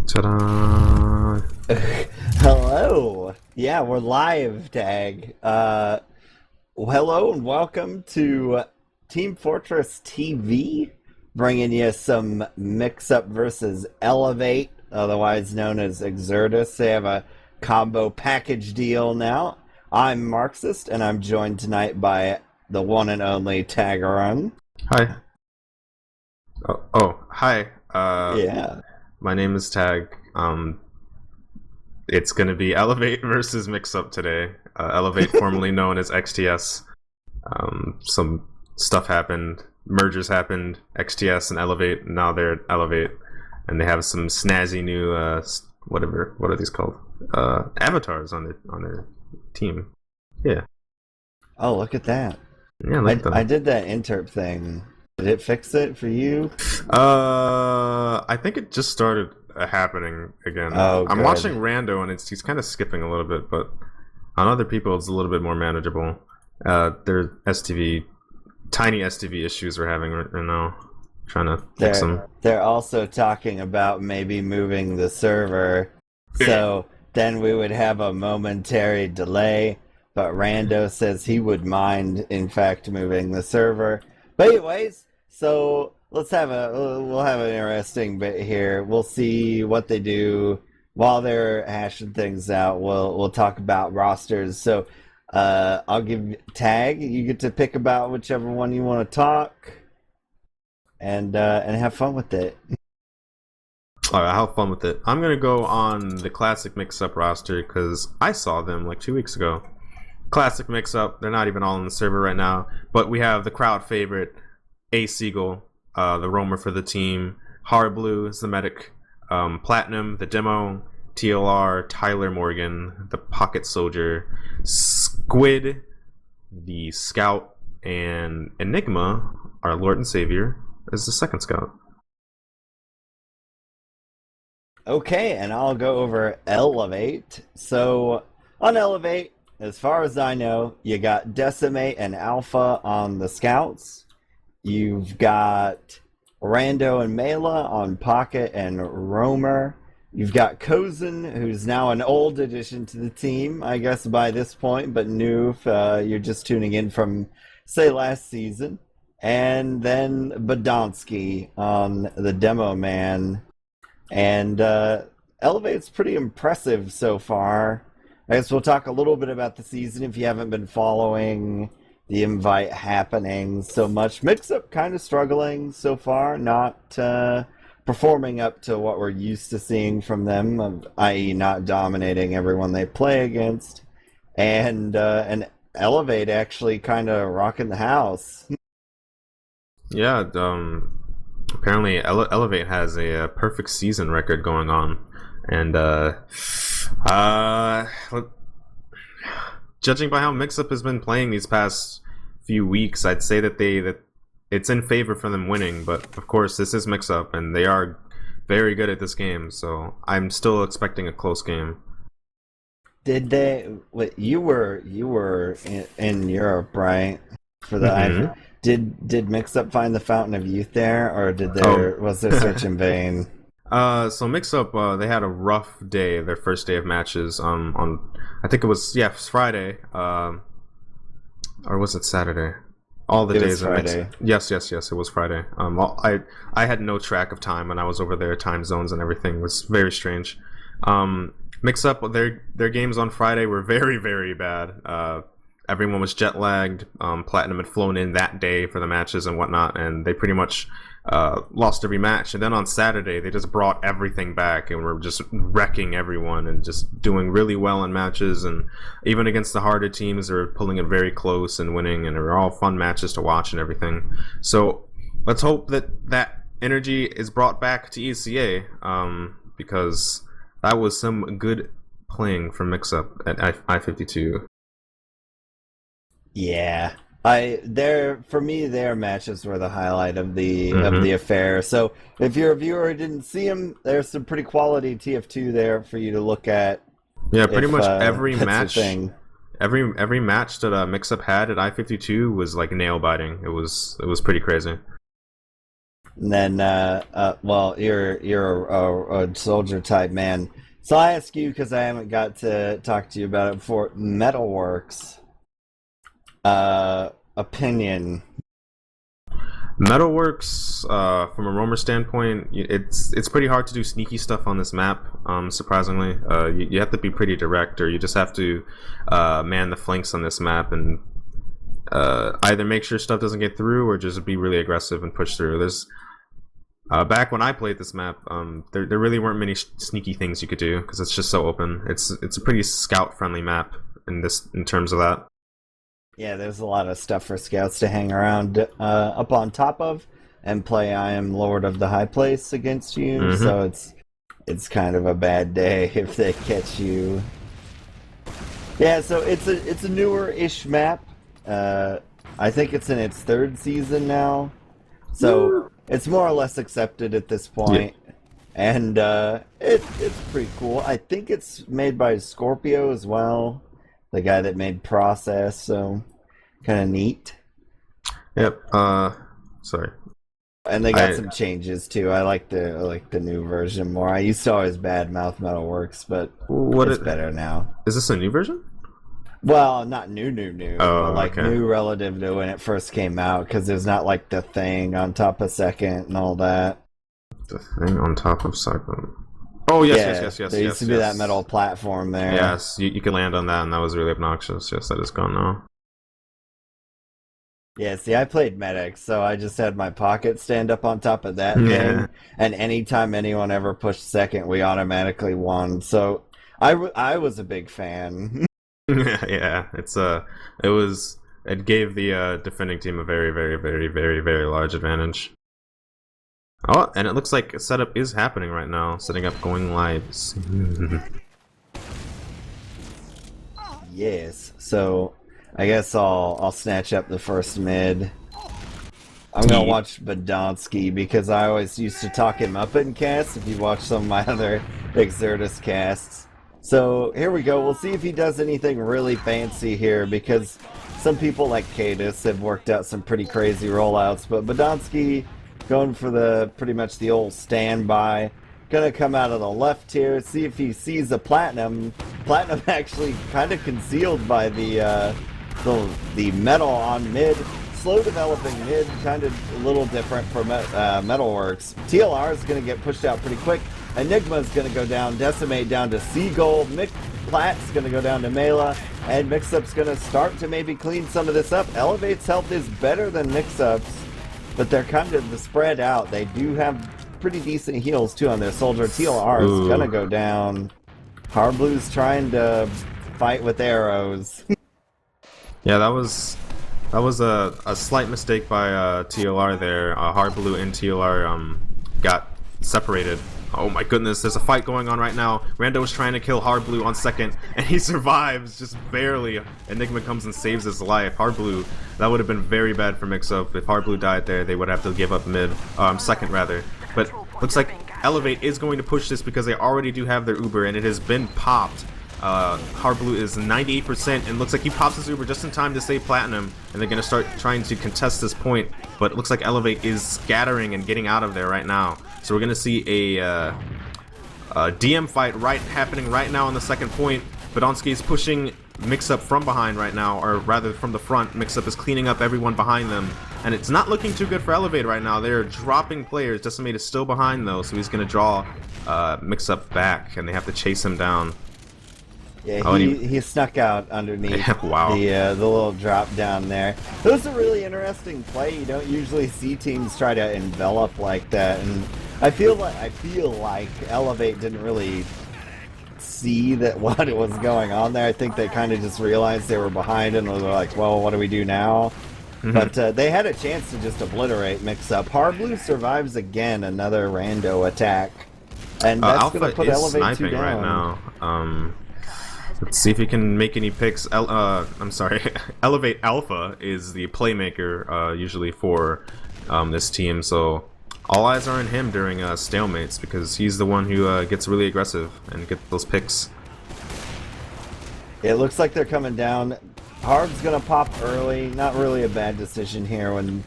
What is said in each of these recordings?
Ta-da! Hello. Yeah, we're live, Tag. Hello and welcome to Team Fortress TV, bringing you some mix-up versus eLevate, otherwise known as Exertus. They have a combo package deal now. I'm Marxist, and I'm joined tonight by the one and only Tagaron. Hi. Hi. Yeah. My name is Tag. It's gonna be eLevate versus Mixup today. eLevate, formerly known as XTS. Some stuff happened. Mergers happened. XTS and eLevate. Now they're at eLevate, and they have some snazzy new whatever. What are these called? Avatars on their team. Yeah. Oh, look at that. Yeah. Look at them. I did that interp thing. Did it fix it for you? I think it just started happening again. Oh, I'm good. watching Rando, and he's kind of skipping a little bit, but on other people, it's a little bit more manageable. Their tiny STV issues we're having right now. Trying to fix them. They're also talking about maybe moving the server, so then we would have a momentary delay. But Rando says he would mind, in fact, moving the server. But anyways, so we'll have an interesting bit here. We'll see what they do while they're hashing things out. We'll talk about rosters. So I'll give Tag. You get to pick about whichever one you want to talk, and have fun with it. All right, I'll have fun with it. I'm gonna go on the classic mix-up roster because I saw them like 2 weeks ago. Classic mix-up. They're not even all on the server right now, but we have the crowd favorite, A Seagull, the roamer for the team. Hard Blue is the medic. Platinum, the demo. TLR, Tyler Morgan, the pocket soldier. Squid, the scout, and Enigma, our Lord and Savior, is the second scout. Okay, and I'll go over eLevate. So on eLevate, as far as I know, you got Decimate and Alpha on the scouts. You've got Rando and Mela on Pocket and Roamer. You've got Kozen, who's now an old addition to the team, I guess by this point, but new if you're just tuning in from, say, last season. And then Badonsky on the Demo Man. And eLevate's pretty impressive so far. I guess we'll talk a little bit about the season if you haven't been following the invite happenings so much. Mix-up kind of struggling so far, not performing up to what we're used to seeing from them, i.e. not dominating everyone they play against. And eLevate actually kind of rocking the house. Yeah, apparently eLevate has a perfect season record going on, and judging by how Mixup has been playing these past few weeks, I'd say that it's in favor for them winning. But of course, this is Mixup, and they are very good at this game, so I'm still expecting a close game. Did they? Wait, you were in Europe, right? For the Mhm. Did Mixup find the Fountain of Youth there, or was their search in vain? So Mixup, they had a rough day, their first day of matches. On I think it was Friday, or was it Saturday? All the It was days of Friday. Yes, it was Friday. I had no track of time when I was over there. Time zones and everything was very strange. Mixup, their games on Friday were very, very bad. Everyone was jet lagged. Platinum had flown in that day for the matches and whatnot, and they pretty much lost every match. And then on Saturday, they just brought everything back and were just wrecking everyone and just doing really well in matches. And even against the harder teams, they were pulling it very close and winning, and they were all fun matches to watch and everything. So let's hope that energy is brought back to ESEA, because that was some good playing from Mixup at I-52. Yeah, for me their matches were the highlight of the affair. So if you're a viewer who didn't see them, there's some pretty quality TF2 there for you to look at. Yeah, pretty much every match. Every match that Mixup had at I-52 was like nail biting. It was pretty crazy. And then, well, you're a soldier type man. So I ask you because I haven't got to talk to you about it before. Metalworks, opinion. Metalworks, from a roamer standpoint, it's pretty hard to do sneaky stuff on this map. Surprisingly, you have to be pretty direct, or you just have to man the flanks on this map and either make sure stuff doesn't get through, or just be really aggressive and push through. There's back when I played this map, there really weren't many sneaky things you could do because it's just so open. It's a pretty scout friendly map in terms of that. Yeah, there's a lot of stuff for scouts to hang around up on top of and play I am Lord of the High Place against you. Mhm. So it's kind of a bad day if they catch you. Yeah, so it's a newer-ish map. I think it's in its third season now, so it's more or less accepted at this point. Yeah. And it's pretty cool. I think it's made by Scorpio as well, the guy that made Process, so kind of neat. Yep. Sorry. And they got some changes too. I like the new version more. I used to always badmouth Metalworks, but it's better now. Is this a new version? Well, not new, but like okay. new relative to when it first came out, because there's not like the thing on top of second and all that. The thing on top of second. Oh yes. There used to be that metal platform there. Yes, you could land on that, and that was really obnoxious. Yes, that is gone now. Yeah, see, I played medic, so I just had my pocket stand up on top of that thing, and anytime anyone ever pushed second, we automatically won. So I was a big fan. Yeah, it gave the defending team a very, very, very, very, very large advantage. Oh, and it looks like setup is happening right now. Setting up, going live. Yes, so I guess I'll snatch up the first mid. I'm gonna watch Badonsky because I always used to talk him up in casts. If you watch some of my other Exertus casts. So here we go. We'll see if he does anything really fancy here, because some people like Cadis have worked out some pretty crazy rollouts, but Badonsky going for pretty much the old standby. Gonna come out of the left here, see if he sees a platinum. Platinum actually kind of concealed by the metal on mid. Slow developing mid, kind of a little different for Metalworks. TLR is gonna get pushed out pretty quick. Enigma's gonna go down, Decimate down to Seagull, Mick Platt's gonna go down to Mela, and Mixup's gonna start to maybe clean some of this up. Elevate's health is better than Mixup's, but they're kind of spread out. They do have pretty decent heals too on their soldier. TLR is gonna go down. Harblue's trying to fight with arrows. Yeah, that was a slight mistake by TLR there. Hardblue and TLR got separated. Oh my goodness, there's a fight going on right now. Rando is trying to kill Hardblue on second, and he survives just barely. Enigma comes and saves his life. Hardblue, that would have been very bad for Mix-Up. If Hardblue died there, they would have to give up second rather. But looks like Elevate is going to push this because they already do have their Uber, and it has been popped. Hardblue is 98%, and looks like he pops his Uber just in time to save Platinum, and they're going to start trying to contest this point, but it looks like Elevate is scattering and getting out of there right now. So we're going to see a DM fight happening right now on the second point. Badonsky is pushing Mix-Up from behind right now, or rather from the front. Mix-Up is cleaning up everyone behind them, and it's not looking too good for Elevate right now. They're dropping players. Decimate is still behind though, so he's going to draw Mix-Up back, and they have to chase him down. Yeah, he snuck out underneath wow. the little drop down there. It was a really interesting play. You don't usually see teams try to envelop like that, and I feel like Elevate didn't really see what was going on there. I think they kind of just realized they were behind and were like, well, what do we do now? But they had a chance to just obliterate Mix-Up. Hardblue survives again, another rando attack, and that's going to put Elevate 2 down. Right now. Let's see if he can make any picks. I'm sorry. Elevate Alpha is the playmaker usually for this team, so all eyes are on him during stalemates because he's the one who gets really aggressive and gets those picks. It looks like they're coming down. Harb's gonna pop early. Not really a bad decision here when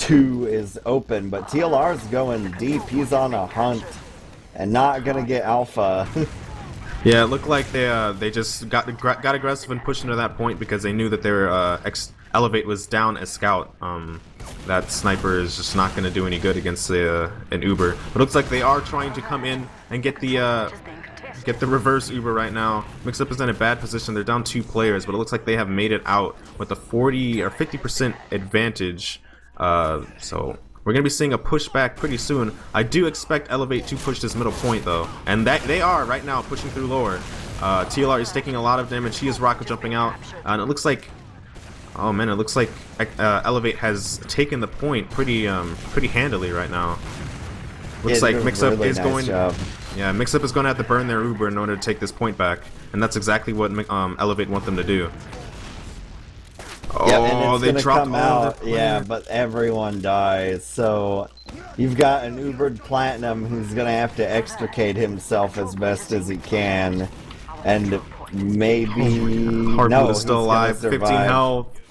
2 is open, but TLR's going deep. He's on a hunt and not gonna get alpha. Yeah, it looked like they just got aggressive and pushed into that point because they knew that their eLevate was down as scout. That sniper is just not going to do any good against an Uber. But it looks like they are trying to come in and get the reverse Uber right now. Mix-Up is in a bad position. They're down 2 players, but it looks like they have made it out with a 40 or 50% advantage. So we're going to be seeing a pushback pretty soon. I do expect eLevate to push this middle point, though. And that they are right now pushing through lower. TLR is taking a lot of damage. He is rocket jumping out. And it looks like... Oh, man, it looks like eLevate has taken the point pretty handily right now. Looks like Mix-Up is going... Yeah, Mix-Up is going to have to burn their Uber in order to take this point back. And that's exactly what eLevate want them to do. Yeah, and it's they gonna dropped come all out. Yeah, but everyone dies. So you've got an Ubered Platinum who's gonna have to extricate himself as best as he can, and maybe Hardblue is still alive. 15 survive. health.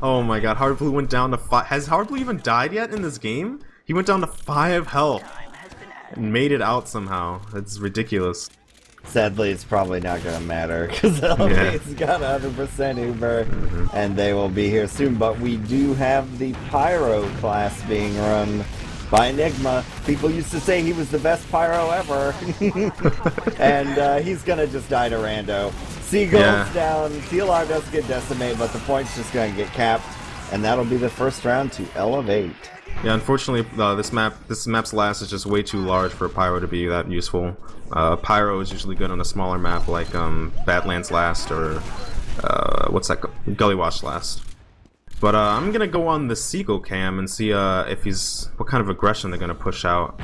Oh my God, Hardblue went down to 5. Has Hardblue even died yet in this game? He went down to 5 health and made it out somehow. That's ridiculous. Sadly, it's probably not going to matter because elevate's got 100% Uber, and they will be here soon. But we do have the Pyro class being run by Enigma. People used to say he was the best Pyro ever, and he's going to just die to rando. Seagull's down. TLR does get decimated, but the point's just going to get capped, and that'll be the first round to eLevate. Yeah, unfortunately, this map's last is just way too large for a Pyro to be that useful. Pyro is usually good on a smaller map like Badlands Last or what's that? Gullywash Last. But I'm gonna go on the Seagull cam and see what kind of aggression they're gonna push out.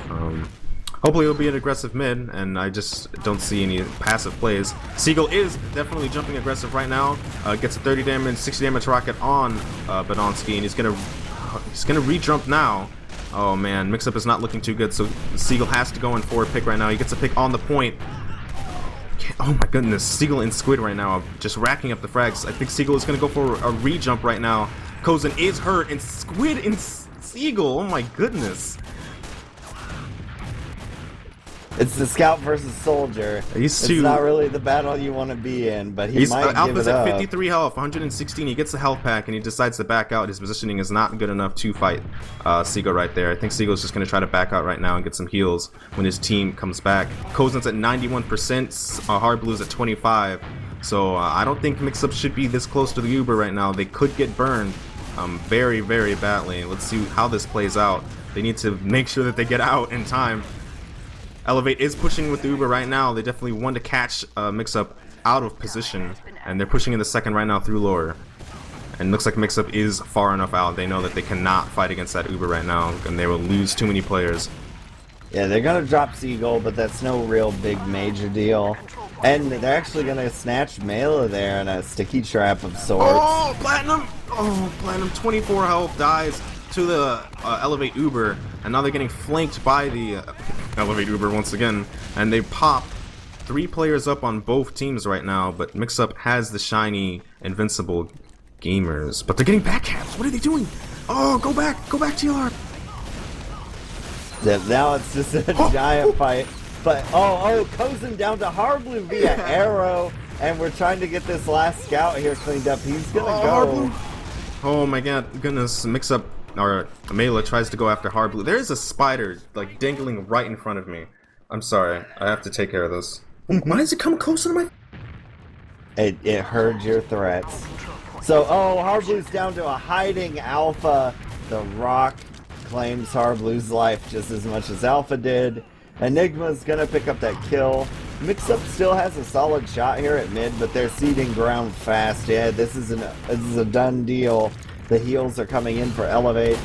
Hopefully it'll be an aggressive mid, and I just don't see any passive plays. Seagull is definitely jumping aggressive right now. Gets a 30 damage, 60 damage rocket on Badonsky, and he's gonna re-jump now. Oh man, Mix-Up is not looking too good, so Seagull has to go in forward pick right now. He gets a pick on the point. Oh my goodness, Seagull and Squid right now, just racking up the frags. I think Seagull is gonna go for a re-jump right now. Kozin is hurt, and Squid and Seagull, oh my goodness. It's the Scout versus Soldier. It's not really the battle you want to be in, but he might give Alpha's it at up. 53 health, 116. He gets the health pack, and he decides to back out. His positioning is not good enough to fight Seagull right there. I think Seagull's just going to try to back out right now and get some heals when his team comes back. Kozin's at 91%, Hardblue's at 25. So I don't think Mix-Up should be this close to the Uber right now. They could get burned very, very badly. Let's see how this plays out. They need to make sure that they get out in time. eLevate is pushing with the Uber right now. They definitely want to catch Mix-Up out of position, and they're pushing in the second right now through lower. And it looks like Mix-Up is far enough out. They know that they cannot fight against that Uber right now, and they will lose too many players. Yeah, they're gonna drop Seagull, but that's no real big major deal. And they're actually gonna snatch Mela there in a sticky trap of sorts. Oh, Platinum! Oh, Platinum, 24 health, dies to the eLevate Uber, and now they're getting flanked by the eLevate Uber once again, and they pop 3 players up on both teams right now, but Mix-Up has the shiny invincible gamers, but they're getting backcaps. What are they doing? Oh, go back TLR. Yeah, now it's just a giant fight, but Kozin down to Hardblue via arrow, and we're trying to get this last scout here cleaned up. He's gonna go. Oh my goodness, Mix-Up or Mela tries to go after Hardblue. There is a spider like dangling right in front of me. I'm sorry, I have to take care of this. Why does it come closer to my... It heard your threats. So, Hardblue's down to a hiding Alpha. The Rock claims Hardblue's life just as much as Alpha did. Enigma's gonna pick up that kill. Mix-Up still has a solid shot here at mid, but they're ceding ground fast. Yeah, this is a done deal. The heals are coming in for eLevate.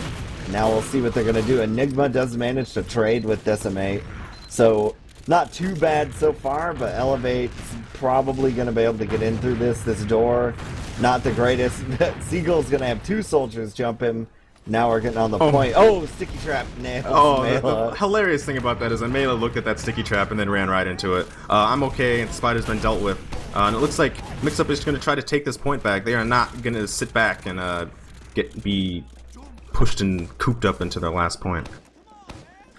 Now we'll see what they're going to do. Enigma does manage to trade with Decimate. So, not too bad so far, but eLevate's probably going to be able to get in through this door. Not the greatest. Seagull's going to have 2 soldiers jump him. Now we're getting on the point. Oh, sticky trap nails the hilarious thing about that is that Mela looked at that sticky trap and then ran right into it. I'm okay, and Spider's been dealt with. And it looks like Mix-Up is going to try to take this point back. They are not going to sit back and be pushed and cooped up into their last point.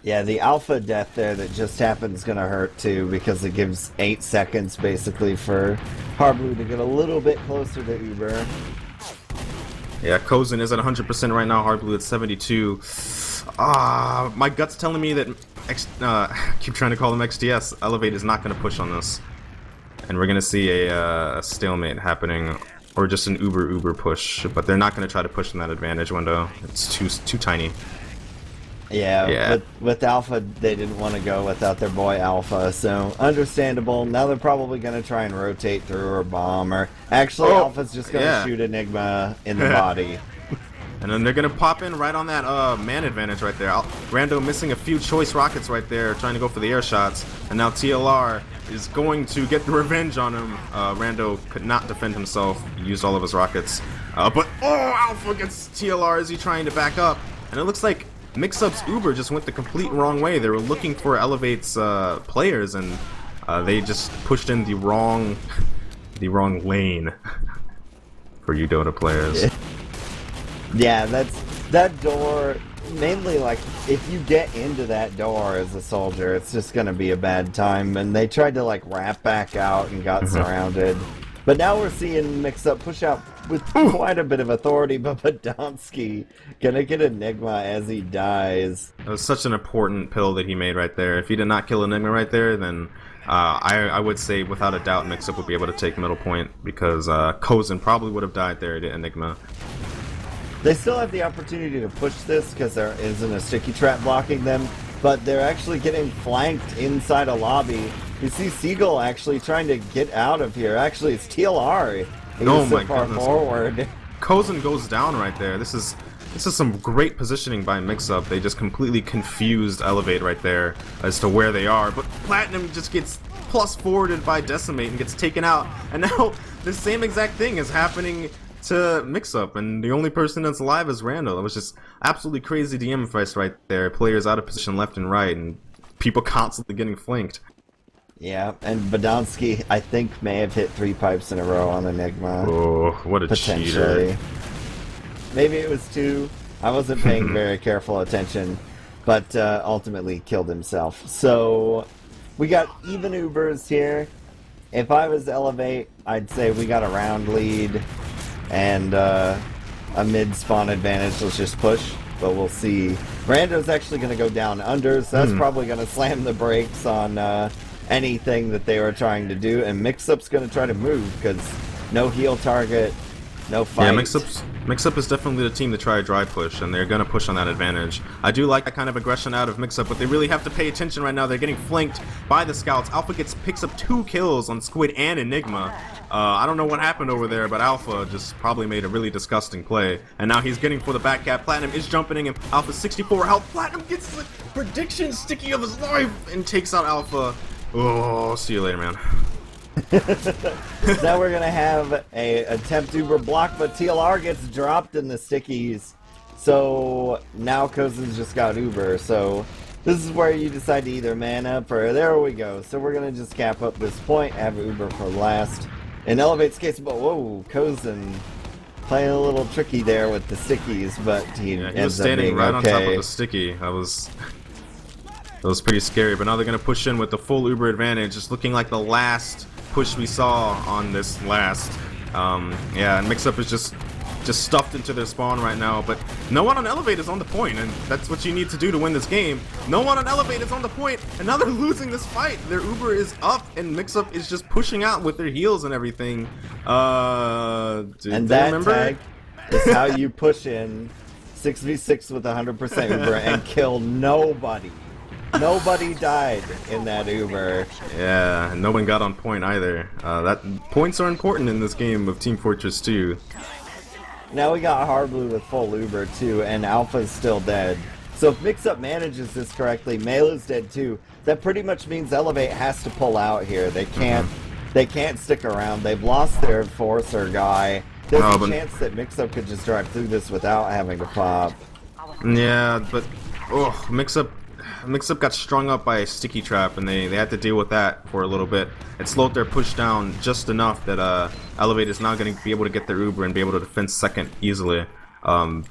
Yeah, the alpha death there that just happened is going to hurt too, because it gives 8 seconds basically for Harblu to get a little bit closer to Uber. Yeah, Kozin is at 100% right now, Hardblue at 72. My gut's telling me that I keep trying to call them XDS. eLevate is not going to push on this. And we're going to see a stalemate happening, or just an uber push, but they're not going to try to push in that advantage window. It's too tiny. Yeah. With Alpha, they didn't want to go without their boy Alpha, so understandable. Now they're probably going to try and rotate through or bomb, or actually Alpha's just going to shoot Enigma in the body. And then they're going to pop in right on that man advantage right there. Rando missing a few choice rockets right there, trying to go for the air shots. And now TLR is going to get the revenge on him. Rando could not defend himself. He used all of his rockets. But Alpha gets TLR as he's trying to back up. And it looks like Mix-Up's Uber just went the complete wrong way. They were looking for eLevate's players, and they just pushed in the wrong lane for you Dota players. Yeah, that door, mainly, like, if you get into that door as a soldier, it's just gonna be a bad time, and they tried to, like, wrap back out and got surrounded. But now we're seeing Mix-Up push out with quite a bit of authority, but Badonsky gonna get Enigma as he dies. It was such an important pill that he made right there. If he did not kill Enigma right there, then I would say without a doubt Mix-Up would be able to take middle point, because Kozin probably would have died there to Enigma. They still have the opportunity to push this because there isn't a sticky trap blocking them, but they're actually getting flanked inside a lobby. You see Seagull actually trying to get out of here. Actually, it's TLR. He's so far forward. Kozin goes down right there. This is some great positioning by Mix-Up. They just completely confused eLevate right there as to where they are. But Platinum just gets plus forwarded by Decimate and gets taken out. And now the same exact thing is happening to Mix-Up, and the only person that's alive is Randall. It was just absolutely crazy DM fights right there. Players out of position left and right, and people constantly getting flanked. Yeah, and Badonsky, I think, may have hit 3 pipes in a row on Enigma. Oh, what a cheater. Maybe it was 2. I wasn't paying very careful attention, but ultimately killed himself. So, we got even Ubers here. If I was eLevate, I'd say we got a round lead and a mid-spawn advantage. Let's just push, but we'll see. Rando's actually going to go down under, so that's probably going to slam the brakes on anything that they were trying to do, and Mix-Up's going to try to move, because no heal target, no fight. Yeah, Mix-Up is definitely the team to try a dry push, and they're going to push on that advantage. I do like that kind of aggression out of Mix-Up, but they really have to pay attention right now. They're getting flanked by the scouts. Alpha picks up 2 kills on Squid and Enigma. I don't know what happened over there, but Alpha just probably made a really disgusting play. And now he's getting for the back cap. Platinum is jumping in, and Alpha's 64 health. Platinum gets the prediction sticky of his life and takes out Alpha. Oh, see you later, man. Now we're gonna have a attempt Uber block, but TLR gets dropped in the stickies. So now Kozin's just got Uber. So this is where you decide to either man up or there we go. So we're gonna just cap up this point, have Uber for last. In eLevate's case, but whoa, Kozin playing a little tricky there with the stickies, but he was standing right on top of the sticky. That was pretty scary. But now they're gonna push in with the full Uber advantage. It's looking like the last push we saw on this last. Yeah, and Mix-Up is just stuffed into their spawn right now, but no one on eLevate is on the point, and that's what you need to do to win this game. No one on eLevate is on the point, and now they're losing this fight. Their Uber is up, and Mix-Up is just pushing out with their heals and everything. And that tag is how you push in 6v6 with 100% Uber and kill nobody. Nobody died in that Uber. Yeah, no one got on point either. That points are important in this game of Team Fortress 2. Now we got Harblu with full Uber too, and Alpha's still dead. So if Mix-Up manages this correctly, Melu's dead too. That pretty much means eLevate has to pull out here. They can't stick around. They've lost their Enforcer guy. There's a chance that Mix-Up could just drive through this without having to pop. Yeah, but Mix-Up got strung up by a sticky trap, and they had to deal with that for a little bit. It slowed their push down just enough that eLevate is now going to be able to get their Uber and be able to defend second easily.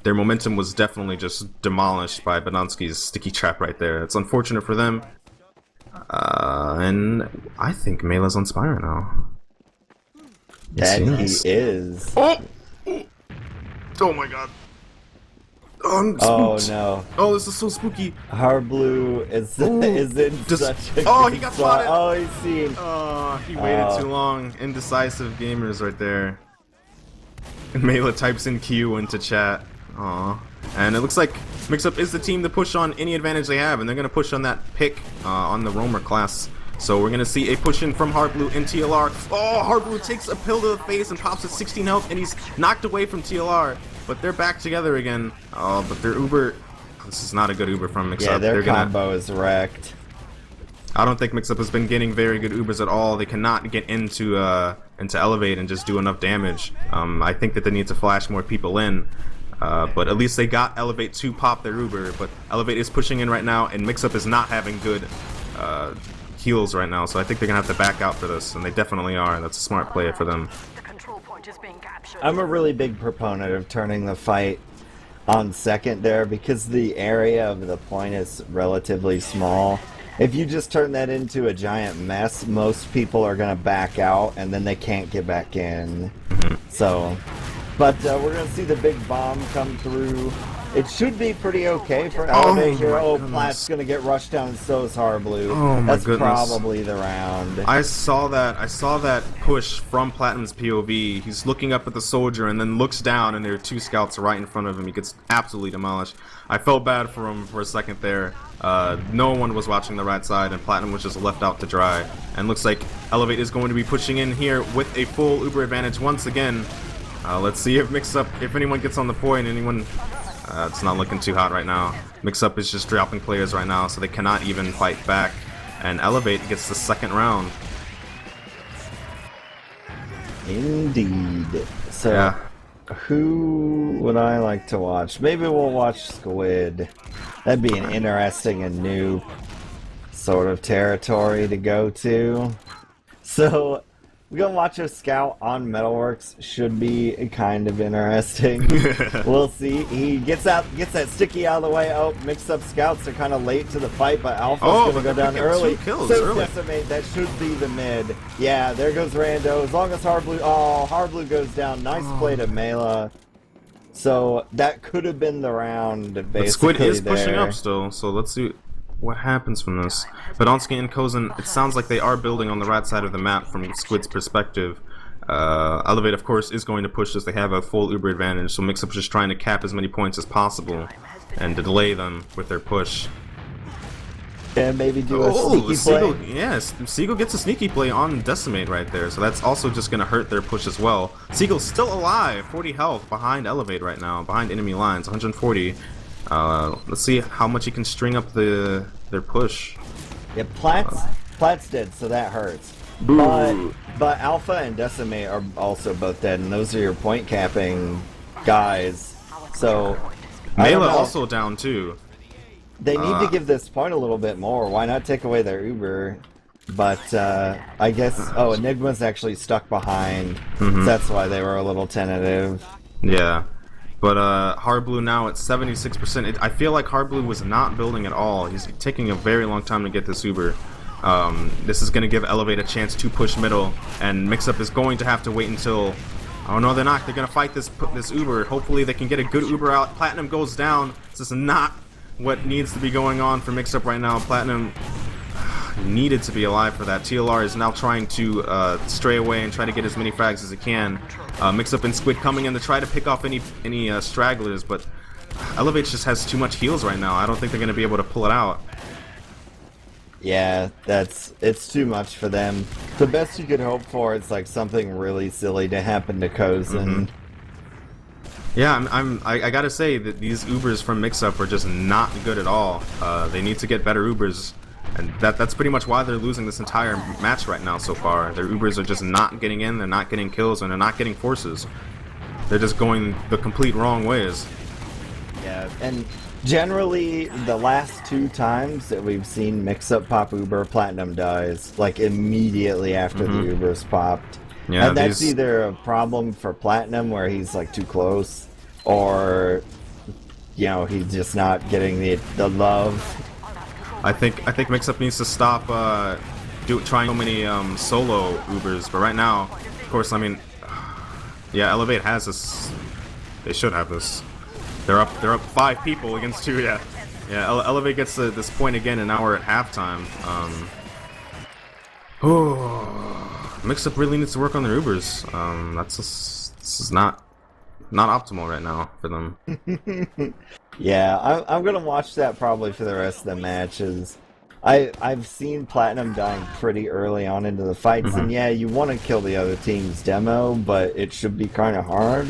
Their momentum was definitely just demolished by Banansky's sticky trap right there. It's unfortunate for them. And I think Melee's on Spire now. That he is. Oh! Oh my god. Oh, I'm Oh spooked. no. Oh, this is so spooky. Harblue is in Just- such a oh, good he got spot. spotted. Oh, he's seen. Oh, he waited too long. Indecisive gamers right there. And Melee types in Q into chat. Aw. And it looks like Mixup is the team to push on any advantage they have, and they're going to push on that pick on the Roamer class. So we're going to see a push in from Hardblue in TLR. Oh, Hardblue takes a pill to the face and pops at 16 health, and he's knocked away from TLR. But they're back together again. Oh, but their Uber... This is not a good Uber from Mixup. Yeah, their They're gonna... combo is wrecked. I don't think Mixup has been getting very good Ubers at all. They cannot get into eLevate and just do enough damage. I think that they need to flash more people in. But at least they got eLevate to pop their Uber. But eLevate is pushing in right now, and Mixup is not having good heals right now. So I think they're going to have to back out for this, and they definitely are. That's a smart play for them. I'm a really big proponent of turning the fight on second there because the area of the point is relatively small. If you just turn that into a giant mess, most people are going to back out and then they can't get back in. So, but we're going to see the big bomb come through. It should be pretty okay for eLevate here. Oh, Platt's going to get rushed down and so is Harblue. Oh my That's goodness. probably the round. I saw that push from Platinum's POV. He's looking up at the soldier and then looks down, and there are two scouts right in front of him. He gets absolutely demolished. I felt bad for him for a second there. No one was watching the right side, and Platinum was just left out to dry. And looks like eLevate is going to be pushing in here with a full Uber advantage once again. Let's see if if anyone gets on the point. It's not looking too hot right now. Mixup is just dropping players right now, so they cannot even fight back. And eLevate gets the second round. Indeed. So, Yeah. who would I like to watch? Maybe we'll watch Squid. That'd be an interesting and new sort of territory to go to. So, we're gonna watch a scout on Metalworks. Should be kind of interesting. We'll see. He gets that sticky out of the way. Oh, mixed up scouts are kind of late to the fight, but Alpha's gonna go down early. Kills So early. Decimate, that should be the mid. Yeah, there goes Rando. As long as Hardblue goes down. Nice play to Mela. So that could have been the round. Basically, But Squid is there. pushing up still, so let's see what happens from this. But Onsky and Kozin, it sounds like they are building on the right side of the map from Squid's perspective. eLevate, of course, is going to push this. They have a full Uber advantage, so Mixup's just trying to cap as many points as possible and to delay them with their push. And maybe do a sneaky Seagull, play. yes, Seagull gets a sneaky play on Decimate right there, so that's also just going to hurt their push as well. Seagull's still alive, 40 health behind eLevate right now, behind enemy lines, 140. Let's see how much he can string up their push. Yeah, Platt's dead, so that hurts. But Alpha and Decimate are also both dead, and those are your point capping guys. So I don't Mela know. also down too. They need to give this point a little bit more. Why not take away their Uber? But I guess Enigma's actually stuck behind. So that's why they were a little tentative. Yeah. But Hardblue now at 76%. I feel like Hardblue was not building at all. He's taking a very long time to get this Uber. This is going to give eLevate a chance to push middle, and Mixup is going to have to wait until... Oh no, they're not. They're going to fight this Uber. Hopefully they can get a good Uber out. Platinum goes down. This is not what needs to be going on for Mixup right now. Platinum needed to be alive for that. TLR is now trying to stray away and try to get as many frags as it can. Mixup and Squid coming in to try to pick off any stragglers, but eLevate just has too much heals right now. I don't think they're going to be able to pull it out. Yeah, it's too much for them. The best you could hope for is like something really silly to happen to Kozin. Yeah, I gotta say that these Ubers from Mixup are just not good at all. They need to get better Ubers, and that's pretty much why they're losing this entire match right now so far. Their Ubers are just not getting in, they're not getting kills, and they're not getting forces. They're just going the complete wrong ways. Yeah, and generally the last two times that we've seen Mixup pop Uber, Platinum dies like immediately after the Uber's popped. Yeah, and that's either a problem for Platinum where he's like too close, or he's just not getting the love. I think Mix-Up needs to stop trying so many solo Ubers, but right now, of course, I mean, yeah, eLevate has this. They should have this. They're up 5 people against 2. Yeah, eLevate gets this point again, and now we're at halftime. Mix-Up really needs to work on their Ubers. This is not optimal right now for them. Yeah, I'm gonna watch that probably for the rest of the matches. I've seen Platinum dying pretty early on into the fights, and yeah, you want to kill the other team's demo, but it should be kind of hard.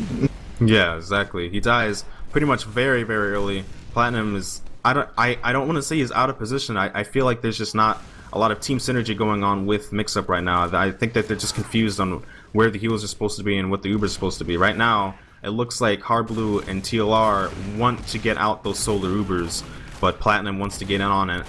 Yeah, exactly. He dies pretty much very, very early. Platinum is I don't want to say he's out of position. I feel like there's just not a lot of team synergy going on with Mix-Up right now. I think that they're just confused on where the healers are supposed to be and what the Ubers are supposed to be. Right now, it looks like Hardblue and TLR want to get out those solar Ubers, but Platinum wants to get in on it.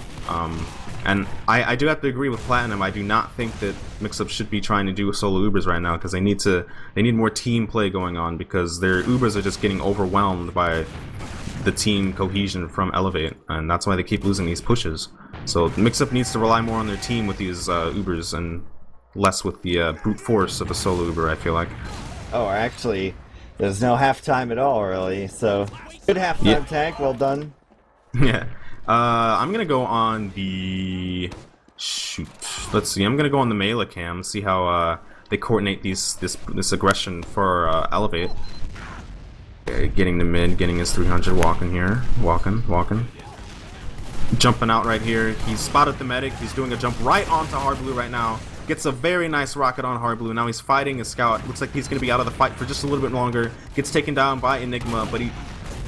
And I do have to agree with Platinum. I do not think that Mix-Up should be trying to do solo Ubers right now, because they need more team play going on, because their Ubers are just getting overwhelmed by the team cohesion from eLevate, and that's why they keep losing these pushes. So Mix-Up needs to rely more on their team with these Ubers and less with the brute force of a solo Uber, I feel like. Oh, actually, there's no halftime at all, really. So good halftime tag, well done. Yeah. I'm gonna go on the Let's see. I'm gonna go on the Mela cam, see how they coordinate this aggression for eLevate. Okay, getting the mid, getting his 300, walking here, walking, jumping out right here. He's spotted the medic. He's doing a jump right onto Hardblue right now. Gets a very nice rocket on Hardblue. Now he's fighting a scout. Looks like he's gonna be out of the fight for just a little bit longer. Gets taken down by Enigma, but he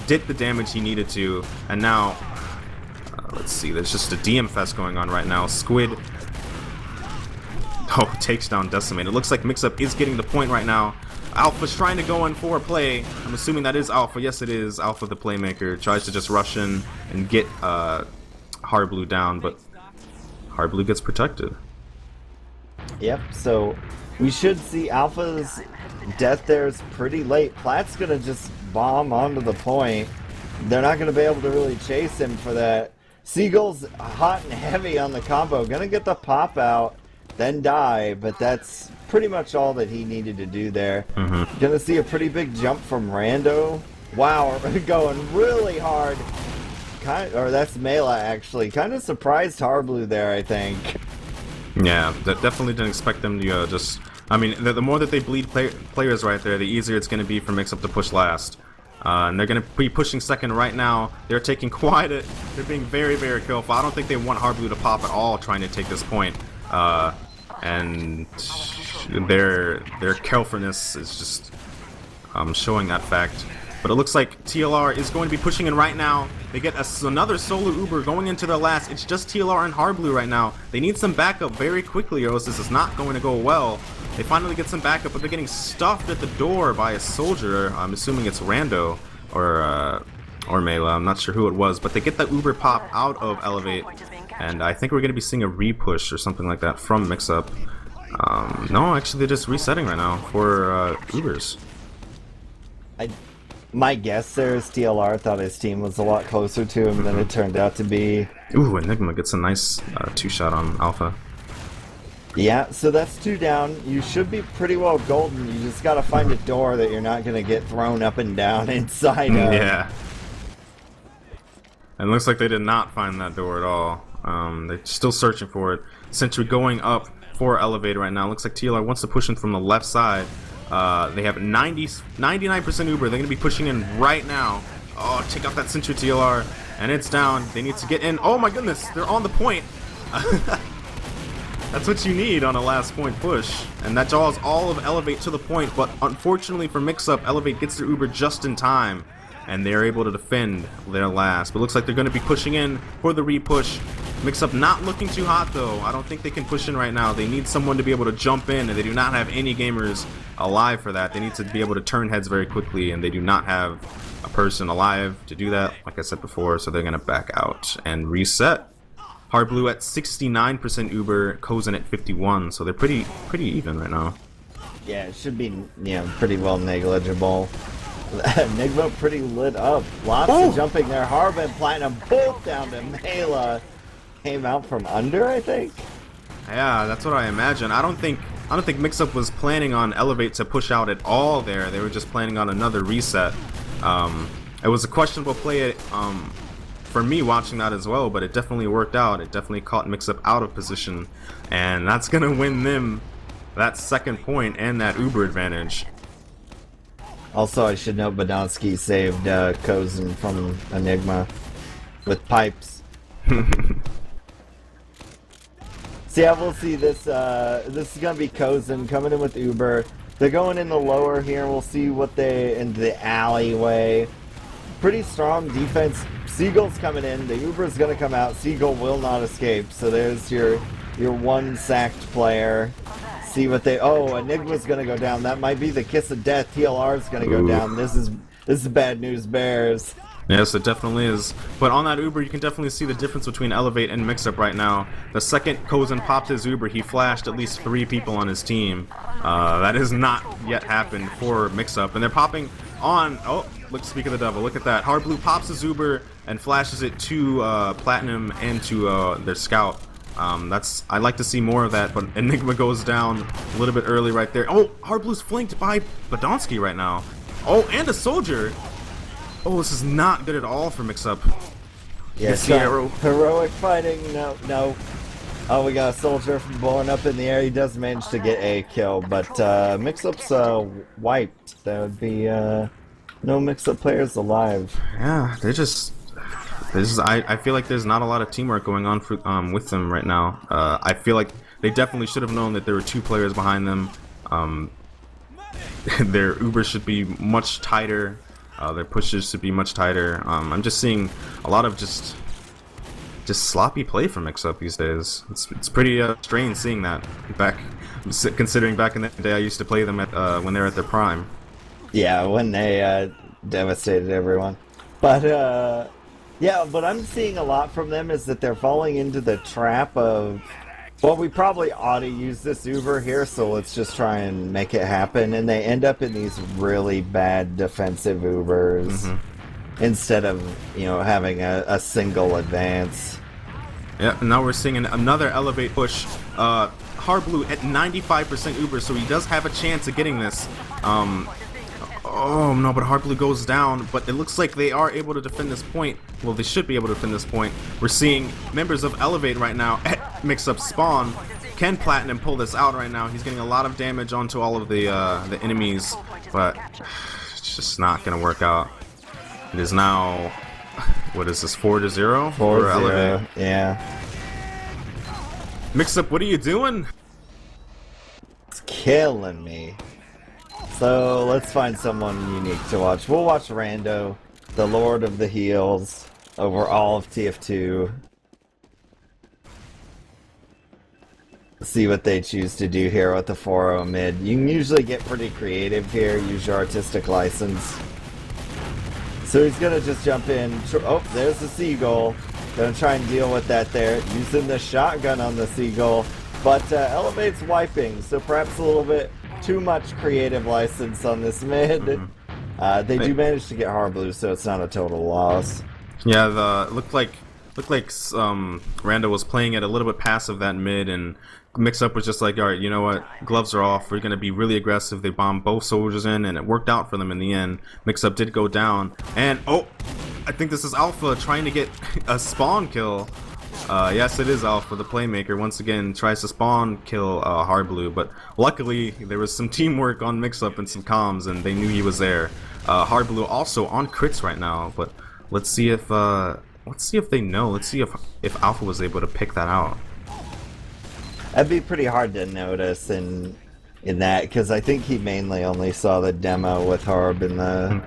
did the damage he needed to, and now. Let's see, there's just a DM fest going on right now. Squid takes down Decimate. It looks like Mix-Up is getting the point right now. Alpha's trying to go in for a play. I'm assuming that is Alpha. Yes, it is. Alpha, the playmaker, tries to just rush in and get Hardblue down, but Hardblue gets protected. Yep, so we should see Alpha's death there is pretty late. Plat's gonna just bomb onto the point. They're not gonna be able to really chase him for that. Seagull's hot and heavy on the combo. Gonna get the pop out, then die, but that's pretty much all that he needed to do there. Gonna see a pretty big jump from Rando. Wow, going really hard. Or that's Mela, actually. Kind of surprised Hardblue there, I think. Yeah, definitely didn't expect them to just... I mean, the more that they bleed players right there, the easier it's going to be for Mix-Up to push last. And they're going to be pushing second right now. They're taking quite a... They're being very, very careful. I don't think they want Hardblue to pop at all trying to take this point. And their carefulness is just showing that fact. But it looks like TLR is going to be pushing in right now. They get another solo Uber going into their last. It's just TLR and Hardblue right now. They need some backup very quickly, or else this is not going to go well. They finally get some backup, but they're getting stuffed at the door by a soldier. I'm assuming it's Rando or Mela. I'm not sure who it was, but they get that Uber pop out of eLevate, and I think we're going to be seeing a repush or something like that from Mix-Up. No, actually, they're just resetting right now for Ubers. My guess there is TLR thought his team was a lot closer to him than it turned out to be. Ooh, Enigma gets a nice 2-shot on Alpha. Yeah, so that's 2 down. You should be pretty well golden. You just gotta find a door that you're not gonna get thrown up and down inside of. Yeah. And it looks like they did not find that door at all. They're still searching for it. Sentry going up for eLevate right now. Looks like TLR wants to push in from the left side. They have 99% Uber. They're going to be pushing in right now. Oh, take out that Sentry TLR. And it's down. They need to get in. Oh my goodness, they're on the point. That's what you need on a last point push. And that draws all of eLevate to the point. But unfortunately for Mix-Up, eLevate gets their Uber just in time. And they're able to defend their last. But it looks like they're going to be pushing in for the repush. Mix-Up not looking too hot though. I don't think they can push in right now. They need someone to be able to jump in, and they do not have any gamers alive for that. They need to be able to turn heads very quickly, and they do not have a person alive to do that, like I said before, so they're going to back out and reset. Hardblue at 69% Uber, Kozen at 51, so they're pretty even right now. Yeah, it should be pretty well negligible. Enigma pretty lit up. Lots of jumping there. Harb and Platinum both down to Mela. Came out from under, I think. Yeah, that's what I imagine. I don't think Mix-Up was planning on eLevate to push out at all there. They were just planning on another reset. It was a questionable play for me watching that as well, but it definitely worked out. It definitely caught Mix-Up out of position, and that's gonna win them that second point and that Uber advantage. Also, I should note Badonsky saved Kozin from Enigma with pipes. So yeah, we'll see this. This is gonna be Kozin coming in with Uber. They're going in the lower here. We'll see what they in the alleyway. Pretty strong defense. Seagull's coming in. The Uber's gonna come out. Seagull will not escape. So there's your one sacked player. See what they. Oh, Enigma's gonna go down. That might be the kiss of death. TLR's gonna go down. This is bad news, Bears. Yes, it definitely is. But on that Uber, you can definitely see the difference between eLevate and Mix-Up right now. The second Kozin popped his Uber, he flashed at least 3 people on his team. That has not yet happened for Mix-Up. And they're popping on... Oh, look, speak of the devil. Look at that. Hard Blue pops his Uber and flashes it to Platinum and to their Scout. I'd like to see more of that, but Enigma goes down a little bit early right there. Oh, Hard Blue's flanked by Badonsky right now. Oh, and a Soldier. Oh, this is not good at all for Mix-Up. Yes, heroic fighting. No. Oh, we got a Soldier blowing up in the air. He does manage to get a kill, but Mix-Up's wiped. There would be no Mix-Up players alive. Yeah, I feel like there's not a lot of teamwork going on for, with them right now. I feel like they definitely should have known that there were 2 players behind them. Their Uber should be much tighter. Their pushes should be much tighter. I'm just seeing a lot of just sloppy play from Mix-Up these days. It's pretty strange seeing that considering back in the day I used to play them at when they're at their prime. Yeah, when they devastated everyone. But yeah, what I'm seeing a lot from them is that they're falling into the trap of, well, we probably ought to use this Uber here, so let's just try and make it happen. And they end up in these really bad defensive Ubers instead of, having a single advance. Yeah, and now we're seeing another eLevate push. Hard Blue at 95% Uber, so he does have a chance of getting this. Oh no, but Hard Blue goes down, but it looks like they are able to defend this point. Well, they should be able to defend this point. We're seeing members of eLevate right now at Mix-Up spawn. Can Platinum pull this out right now? He's getting a lot of damage onto all of the enemies, but it's just not going to work out. It is now, what is this, 4-0? 4-0, yeah. Mix-Up, what are you doing? It's killing me. So let's find someone unique to watch. We'll watch Rando, the Lord of the Heals, over all of TF2. See what they choose to do here with the 4-0 mid. You can usually get pretty creative here, use your artistic license. So he's gonna just jump in. Oh, there's the Seagull. Gonna try and deal with that there, using the shotgun on the Seagull. But eLevate's wiping, so perhaps a little bit too much creative license on this mid. They do manage to get Hard Blue, so it's not a total loss. Yeah, looked like Rando was playing it a little bit passive that mid, and Mix-Up was just like, all right, you know what, gloves are off, we're going to be really aggressive. They bombed both soldiers in, and it worked out for them in the end. Mix-Up did go down, and oh, I think this is Alpha trying to get a spawn kill. Yes, it is Alpha, the playmaker, once again tries to spawn kill Hard Blue, but luckily there was some teamwork on Mix-Up and some comms, and they knew he was there. Hard Blue also on crits right now, but let's see if they know. Let's see if Alpha was able to pick that out. That'd be pretty hard to notice in that, because I think he mainly only saw the demo with Harb in the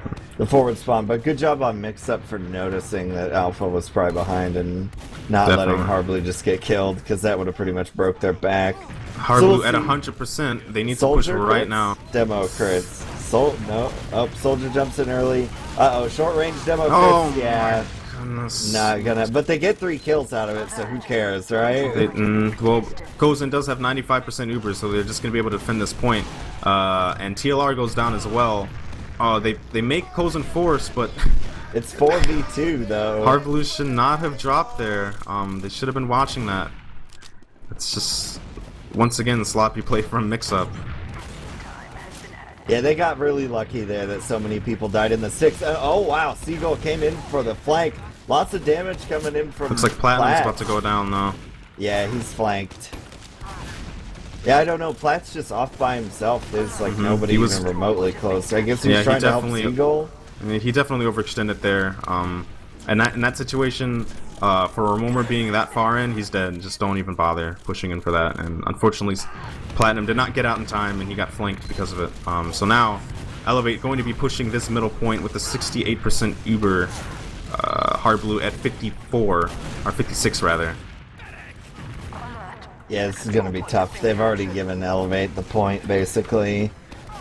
forward spawn. But good job on Mix-Up for noticing that Alpha was probably behind and not letting Hard Blue just get killed, because that would have pretty much broke their back. Hard Blue at 100%. They need to push right now. Demo crits. No. Oh, Soldier jumps in early. Uh-oh, short range demo crits. Yeah. Not gonna, but they get 3 kills out of it, so who cares, right? Well, Kozin does have 95% Uber, so they're just gonna be able to defend this point. And TLR goes down as well. Oh, they make Kozen force, but It's 4v2 though. Hard Blue should not have dropped there. They should have been watching that. It's just once again sloppy play from Mix-Up. Yeah, they got really lucky there that so many people died in the 6. Oh wow, Seagull came in for the flank. Lots of damage coming in from Looks like Platinum's Platt. about to go down though. Yeah, he's flanked. Yeah, I don't know. Platt's just off by himself. There's like nobody He was- even remotely close. I guess he was Yeah, he trying to help definitely- Seagull. I mean, he definitely overextended there. And in that situation, for a Roamer being that far in, he's dead. Just don't even bother pushing in for that. And unfortunately, Platinum did not get out in time, and he got flanked because of it. So now, eLevate going to be pushing this middle point with a 68% Uber. Hard Blue at 54 or 56 rather. Yeah, this is gonna be tough. They've already given eLevate the point basically,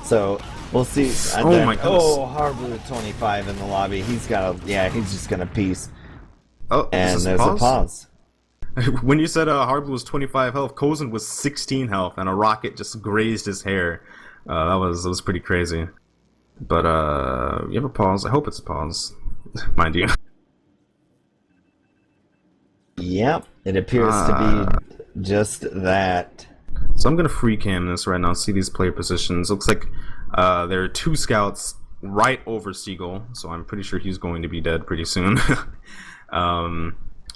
so we'll see. And Oh then- my goodness. Oh, Harblue 25 in the lobby. He's got a yeah. He's just gonna piece. Oh, And is this there's a pause. When you said Hard Blue was 25 health, Kozen was 16 health, and a rocket just grazed his hair. That was pretty crazy. But you have a pause. I hope it's a pause, mind you. Yep, it appears to be just that. So I'm gonna free cam this right now. See these player positions. Looks like there are 2 scouts right over Seagull, so I'm pretty sure he's going to be dead pretty soon.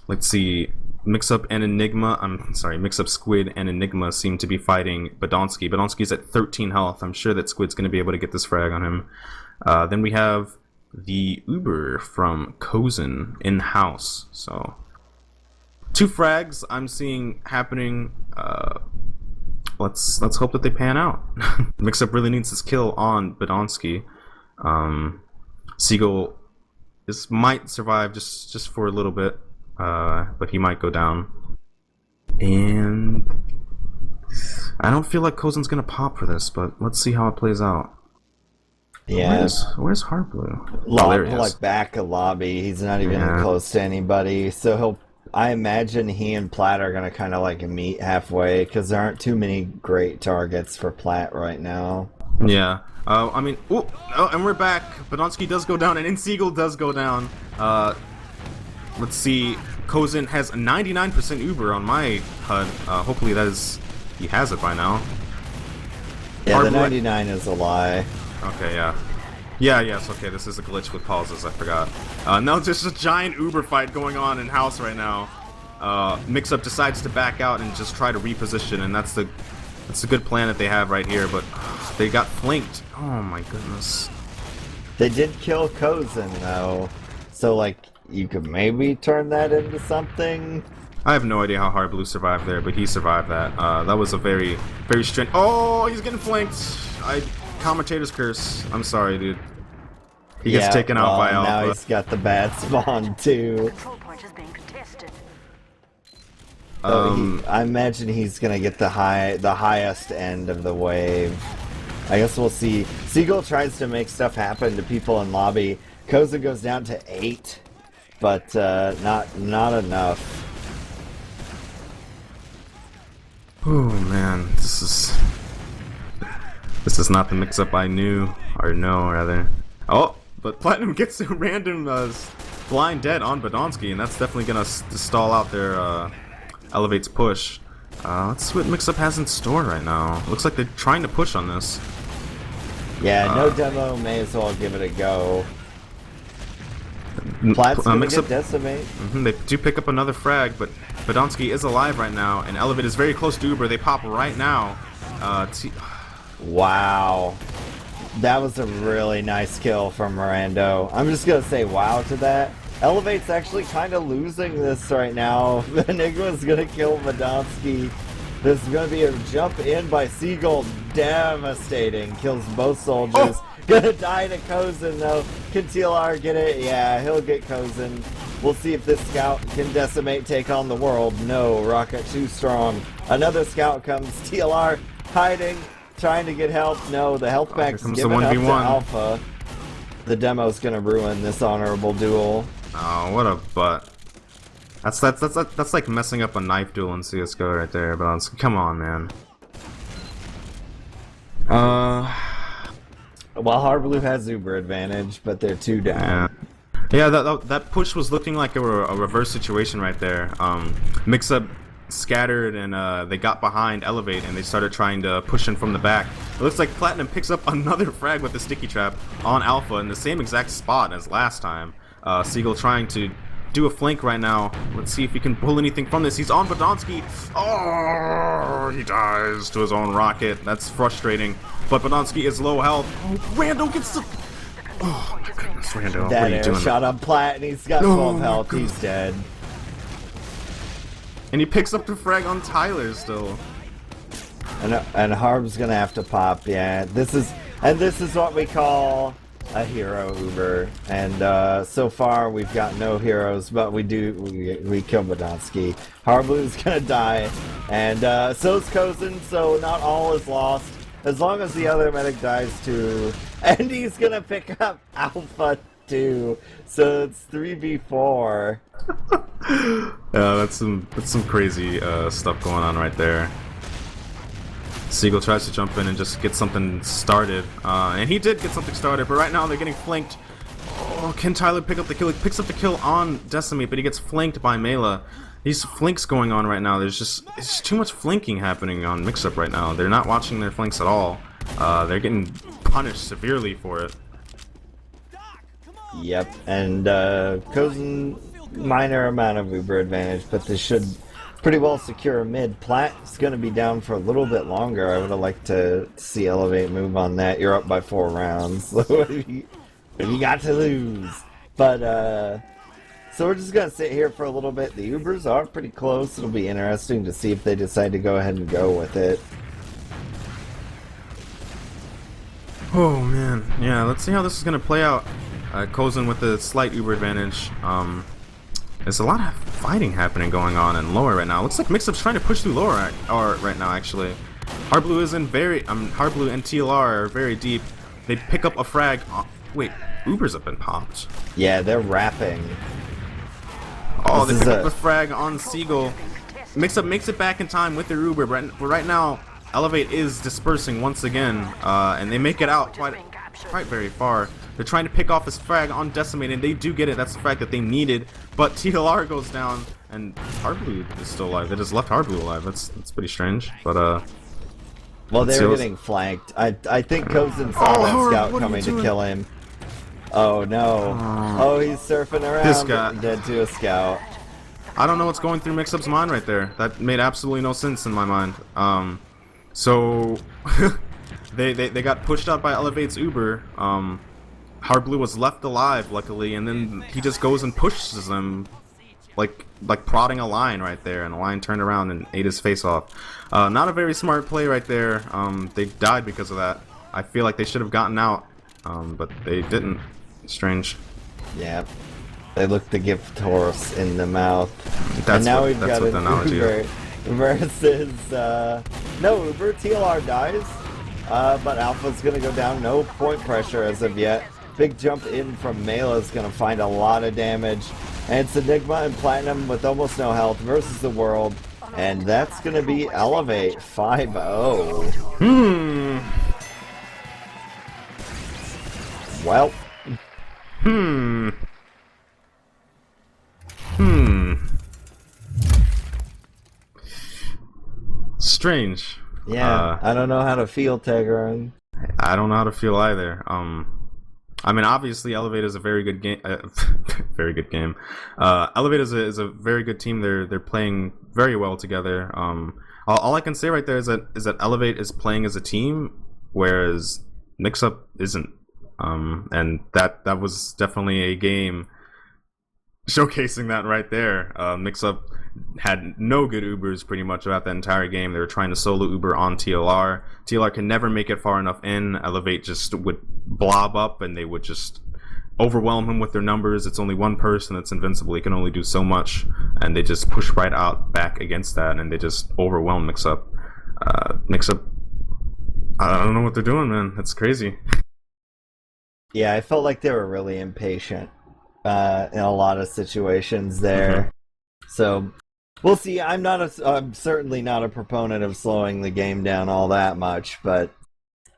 Let's see. Mix-Up and Enigma. I'm sorry. Mix-Up Squid and Enigma seem to be fighting Badonsky. Badonsky's at 13 health. I'm sure that Squid's gonna be able to get this frag on him. Then we have the Uber from Kozen in-house. So 2 frags I'm seeing happening. Let's hope that they pan out. Mix-Up really needs his kill on Badonsky. Seagull might survive just for a little bit, but he might go down. And I don't feel like Kozen's gonna pop for this, but let's see how it plays out. Yeah, Where's Hard Blue? Lob, There he is. like back a lobby. He's not even Yeah. close to anybody. So he'll. I imagine he and Platt are gonna kind of like meet halfway because there aren't too many great targets for Platt right now. Yeah. I mean, and we're back. Badonsky does go down, and Seagull does go down. Let's see. Kozen has 99% Uber on my HUD. Hopefully he has it by now. Yeah, Hard the Blue- 99 is a lie. Okay, yeah. Yes, okay, this is a glitch with pauses, I forgot. No, there's a giant Uber fight going on in house right now. Mix-Up decides to back out and just try to reposition, and that's a good plan that they have right here, but they got flanked. Oh my goodness. They did kill Kozen though, so like you could maybe turn that into something. I have no idea how Hard Blue survived there, but he survived that. That was a very, very strange. Oh, he's getting flanked. Commentator's curse. I'm sorry, dude. He gets taken out by now Alpha. he's got the bad spawn too. Control point is being contested. So I imagine he's gonna get the highest end of the wave. I guess we'll see. Seagull tries to make stuff happen to people in lobby. Kozen goes down to 8, but not enough. Oh man, this is not the mix-up I knew, or know rather. Oh, but Platinum gets a random blind dead on Badonsky, and that's definitely gonna stall out their eLevate's push. Let's see what Mix-Up has in store right now. Looks like they're trying to push on this. Yeah, no demo. May as well give it a go. Platt's gonna Mix-Up, get decimate. they do pick up another frag, but Badonsky is alive right now, and eLevate is very close to Uber. They pop right now. Wow. That was a really nice kill from Mirando. I'm just gonna say wow to that. eLevate's actually kind of losing this right now. Enigma's gonna kill Badonsky. This is gonna be a jump in by Seagull. Devastating. Kills both soldiers. Oh! Gonna die to Kozen though. Can TLR get it? Yeah, he'll get Kozen. We'll see if this scout can decimate, take on the world. No, Rocket too strong. Another scout comes. TLR hiding, trying to get help. No, the health pack's comes the giving up to 1v1. Alpha. The demo's gonna ruin this honorable duel. Oh, what a butt. That's like messing up a knife duel in CSGO right there, but come on, man. Well, Hard Blue has Uber advantage, but they're 2 Yeah. down. Yeah, that push was looking like a reverse situation right there. Mix-Up scattered and they got behind eLevate and they started trying to push in from the back. It looks like Platinum picks up another frag with the sticky trap on Alpha in the same exact spot as last time. Seagull trying to do a flank right now. Let's see if he can pull anything from this. He's on Badonsky. Oh, he dies to his own rocket. That's frustrating. But Badonsky is low health. Oh, Randall gets the... Oh my goodness, Randall, what That are you air doing? shot on Plat, and he's got No, 12 health. God. He's dead. And he picks up the frag on Tyler still. And Harb's gonna have to pop. Yeah, this is what we call a hero Uber. And so far we've got no heroes, but we kill Badonsky. Harblu's gonna die, and so's Kozin. So not all is lost. As long as the other medic dies too. And he's gonna pick up Alpha too. So it's 3v4. Yeah, that's some crazy stuff going on right there. Seagull tries to jump in and just get something started, and he did get something started. But right now they're getting flanked. Oh, can Tyler pick up the kill? He picks up the kill on Decimate, but he gets flanked by Mela. These flanks going on right now. It's too much flanking happening on Mix-Up right now. They're not watching their flanks at all. They're getting punished severely for it. Yep, and Kozin minor amount of Uber advantage, but this should pretty well secure mid. Plat's going to be down for a little bit longer. I would have liked to see eLevate move on that. You're up by 4 rounds. What have you got to lose? But so we're just going to sit here for a little bit. The Ubers are pretty close. It'll be interesting to see if they decide to go ahead and go with it. Oh man, yeah. Let's see how this is gonna play out. Kozin with a slight Uber advantage. There's a lot of fighting happening going on in lower right now. Looks like Mix-Up's trying to push through lower right now. Actually, Hard Blue is in Hard Blue and TLR are very deep. They pick up a frag. Wait, Ubers have been popped. Yeah, they're wrapping. Oh, they pick up the frag on Seagull. Mix-Up makes it back in time with their Uber, but right now eLevate is dispersing once again, and they make it out quite very far. They're trying to pick off this frag on Decimate, and they do get it. That's the frag that they needed, but TLR goes down, and Hard Blue is still alive. They just left Hard Blue alive. That's pretty strange, but well, they're getting flanked. I think Kozin saw that scout coming to kill him. Oh no! Oh, he's surfing around. This guy dead to a scout. I don't know what's going through Mix-Up's mind right there. That made absolutely no sense in my mind. So they got pushed out by eLevate's Uber. Hard Blue was left alive, luckily, and then he just goes and pushes them, like prodding a line right there, and the line turned around and ate his face off. Not a very smart play right there. They died because of that. I feel like they should have gotten out, but they didn't. Strange. Yeah, they look to give Taurus in the mouth. That's and now what, we've that's got what the an analogy Uber is. versus no Uber. TLR dies, but Alpha's gonna go down. No point pressure as of yet. Big jump in from Mela's gonna find a lot of damage, and it's Enigma and Platinum with almost no health versus the world, and that's gonna be eLevate 5-0. Well. Strange. Yeah, I don't know how to feel, Tegron. I don't know how to feel either. I mean, obviously, eLevate is a very good game. Very good game. eLevate is a very good team. They're playing very well together. All I can say right there is that eLevate is playing as a team, whereas Mix-Up isn't. And that was definitely a game showcasing that right there. Mix-Up had no good Ubers pretty much throughout the entire game. They were trying to solo Uber on TLR. TLR can never make it far enough in. eLevate just would blob up and they would just overwhelm him with their numbers. It's only one person that's invincible. He can only do so much, and they just push right out back against that, and they just overwhelm Mix-Up. Mix-Up, I don't know what they're doing, man. That's crazy. Yeah, I felt like they were really impatient in a lot of situations there. So we'll see. I'm certainly not a proponent of slowing the game down all that much, but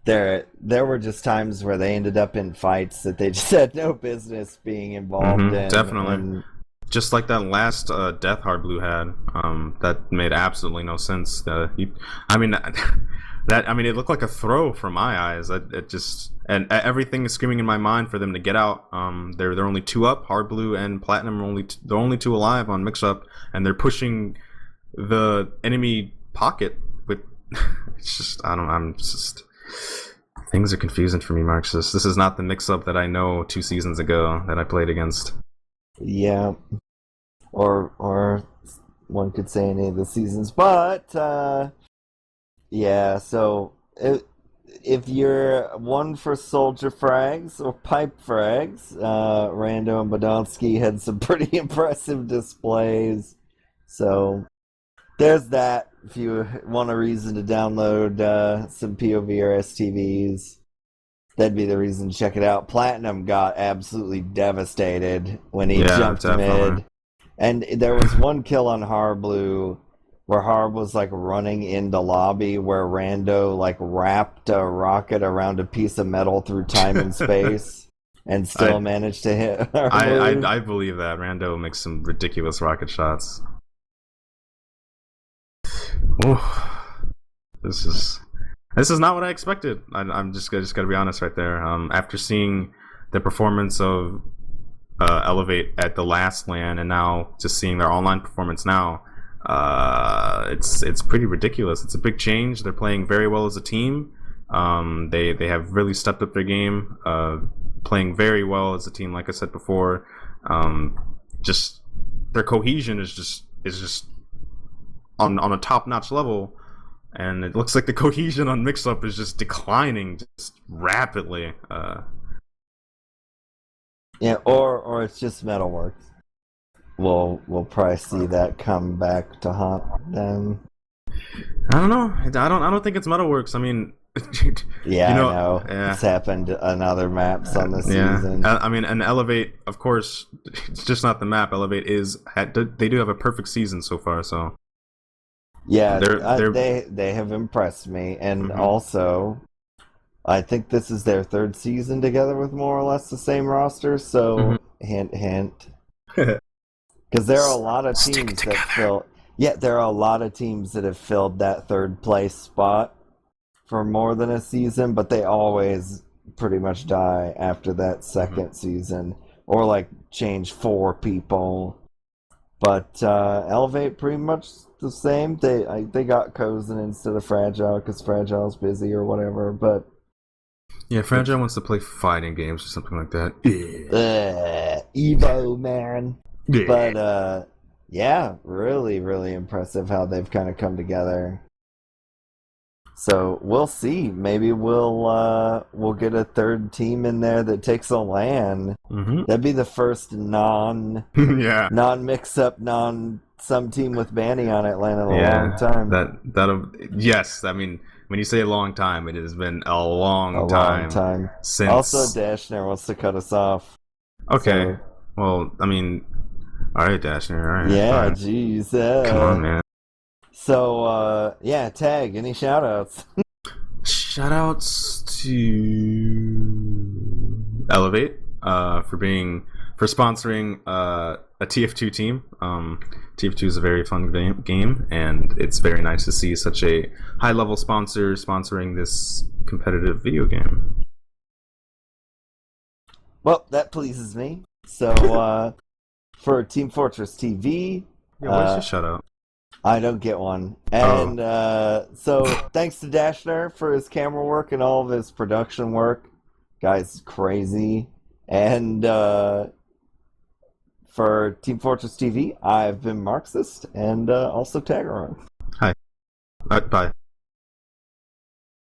there were just times where they ended up in fights that they just had no business being involved in. Definitely. And Just like that last death Hard Blue had, that made absolutely no sense. I mean, it looked like a throw from my eyes. It just, and everything is screaming in my mind for them to get out. They're only 2 up. Hard Blue and Platinum are they're only 2 alive on Mix Up, and they're pushing the enemy pocket with. It's just, I'm just. Things are confusing for me, Marxist. This is not the Mix Up that I know 2 seasons ago that I played against. yeah, or one could say any of the seasons, but yeah. So if you're one for soldier frags or pipe frags, Rando and Badonsky had some pretty impressive displays. So there's that. If you want a reason to download some POV or STVs, that'd be the reason to check it out. Platinum got absolutely devastated when he jumped definitely. mid. And there was one kill on Harblue where Harb was like running in the lobby where Rando like wrapped a rocket around a piece of metal through time and space and still managed to hit Harblue. I believe that. Rando makes some ridiculous rocket shots. Oh, this is not what I expected. I'm just gotta be honest right there. After seeing the performance of eLevate at the last LAN, and now just seeing their online performance now, it's pretty ridiculous. It's a big change. They're playing very well as a team. They have really stepped up their game, playing very well as a team. Like I said before, just their cohesion is just on a top-notch level, and it looks like the cohesion on Mix-Up is just declining just rapidly. Yeah, or it's just Metalworks. We'll probably see that come back to haunt them. I don't know. I don't think it's Metalworks. I mean, yeah, you know, I know. Yeah. It's happened on other maps on this season. I mean, and eLevate, of course, it's just not the map. eLevate they do have a perfect season so far. So yeah, they have impressed me, and also, I think this is their 3rd season together with more or less the same roster. So hint, hint. Because there are a lot of teams that fill. Yeah, there are a lot of teams that have filled that 3rd place spot for more than a season, but they always pretty much die after that 2nd season, or like change 4 people. But eLevate pretty much the same. They got Cozen instead of Fragile because Fragile's busy or whatever. But yeah, Fragile wants to play fighting games or something like that. Evo, man. Yeah. But yeah, really, really impressive how they've kind of come together. So we'll see. Maybe we'll get a 3rd team in there that takes a LAN. That'd be the first non mix up, some team with Banny on it LAN in a long time. Yes. I mean, when you say a long time, it has been a long time since. Also, Dashner wants to cut us off. Okay. So, well, I mean, all right, Dashner. All right. Yeah, jeez. Come on, man. So, yeah, Tag, any shoutouts? Shoutouts to eLevate for sponsoring a TF2 team. TF2 is a very fun game, and it's very nice to see such a high-level sponsor sponsoring this competitive video game. Well, that pleases me. So, for Team Fortress TV... Yeah, what's your shoutout? I don't get one. And so thanks to Dashner for his camera work and all of his production work. Guy's crazy. And for Team Fortress TV, I've been Marxist and also Tagaron. Hi. Bye.